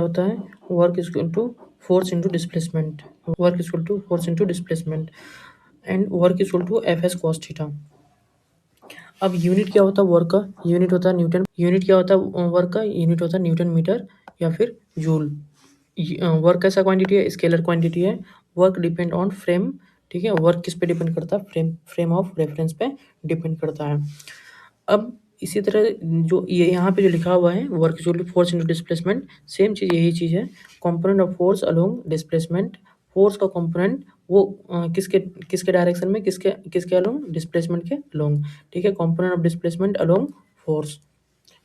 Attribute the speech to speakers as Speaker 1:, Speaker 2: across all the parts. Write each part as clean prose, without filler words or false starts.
Speaker 1: होता है work is equal to force into displacement, work is equal to force into displacement and work is equal to F S cos theta. अब unit क्या होता है work का, unit होता है न्यूटन, यूनिट क्या होता है वर्क का, यूनिट होता है न्यूटन मीटर या फिर जूल। वर्क कैसा क्वांटिटी है, स्केलर क्वांटिटी है। वर्क डिपेंड ऑन फ्रेम, ठीक है, वर्क किस पे डिपेंड करता है, फ्रेम ऑफ रेफरेंस पे डिपेंड करता है। अब इसी तरह जो ये यहाँ पे जो लिखा हुआ है work equal to force into displacement, same चीज़ यही चीज़ है। Component of force along displacement, force का कंपोनेंट वो किसके किसके डायरेक्शन में, किसके किसके अलोंग, डिस्प्लेसमेंट के अलोंग, ठीक है। Component of displacement along force,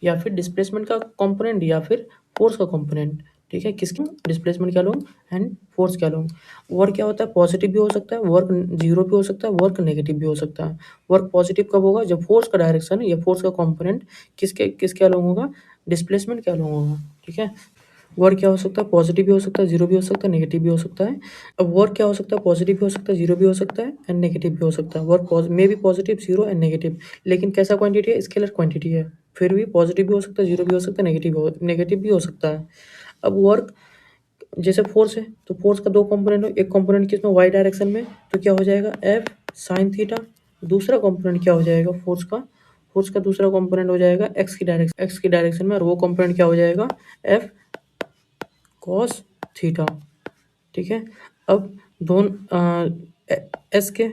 Speaker 1: या फिर डिस्प्लेसमेंट का कंपोनेंट या फिर फोर्स का कंपोनेंट, ठीक है, किसके डिस्प्लेसमेंट के अलोंग एंड फोर्स के अलोंग। वर्क क्या होता है, पॉजिटिव भी हो सकता है, वर्क जीरो भी हो सकता है, वर्क नेगेटिव भी हो सकता है। वर्क पॉजिटिव कब होगा, जब फोर्स का डायरेक्शन या फोर्स का कंपोनेंट किसके किसके अलोंग होगा, डिस्प्लेसमेंट के अलोंग होगा, ठीक है। वर्क क्या हो सकता है, पॉजिटिव भी हो सकता है, जीरो भी हो सकता है, नेगेटिव भी हो सकता है। अब वर्क क्या हो सकता है, पॉजिटिव भी हो सकता है, जीरो भी हो सकता है एंड नेगेटिव भी हो सकता है। वर्क में भी पॉजिटिव, जीरो एंड नेगेटिव, लेकिन कैसा क्वांटिटी है, स्केलर क्वांटिटी है। फिर भी पॉजिटिव भी हो सकता है, जीरो भी हो सकता है, नेगेटिव भी हो सकता है। अब वर्क जैसे फोर्स है तो फोर्स का दो कंपोनेंट हो, एक कंपोनेंट किसमें, वाई डायरेक्शन में, तो क्या हो जाएगा एफ साइन थीटा। दूसरा कंपोनेंट क्या हो जाएगा फोर्स का दूसरा कंपोनेंट हो जाएगा एक्स की डायरेक्शन में, और वो कंपोनेंट क्या हो जाएगा एफ कॉस थीटा, ठीक है। अब दोनों एस के,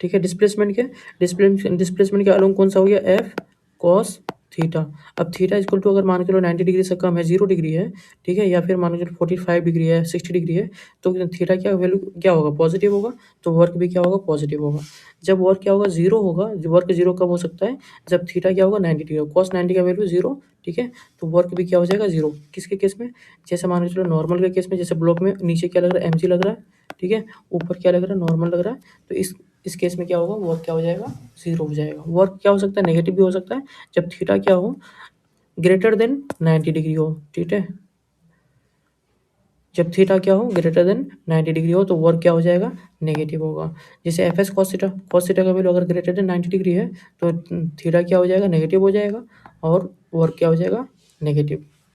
Speaker 1: ठीक है, डिस्प्लेसमेंट के अलोंग कौन सा हो गया एफ कॉस थीटा। अब थीटा इक्वल टू अगर मान के लो 90 डिग्री से कम है, 0 डिग्री है, ठीक है, या फिर मान के चलो 45 डिग्री है, 60 डिग्री है, तो थीटा क्या वैल्यू क्या होगा, पॉजिटिव होगा, तो वर्क भी क्या होगा, पॉजिटिव होगा। जब वर्क क्या होगा, जीरो होगा, वर्क जीरो कब हो सकता है, जब थीटा क्या होगा 90 डिग्री, कॉस 90 का वैल्यू जीरो, ठीक है, तो वर्क भी क्या हो जाएगा जीरो। किसके केस में, जैसे मान के चलो नॉर्मल के केस में, जैसे ब्लॉक में नीचे क्या लग रहा है एम लग रहा है, ठीक है, ऊपर क्या लग रहा है नॉर्मल लग रहा है, तो इस केस में क्या होगा, वर्क क्या हो जाएगा, जीरो हो जाएगा। वर्क क्या हो सकता है, नेगेटिव भी हो सकता है, जब थीटा क्या हो ग्रेटर देन 90 डिग्री हो, ठीक है, जब थीटा क्या हो ग्रेटर देन 90 डिग्री हो तो वर्क क्या हो जाएगा, नेगेटिव होगा। जैसे एफ एस कॉस थीटा का वैल्यू अगर ग्रेटर देन 90 डिग्री है तो थीटा क्या हो जाएगा, नेगेटिव हो जाएगा, और वर्क क्या हो जाएगा, नेगेटिव।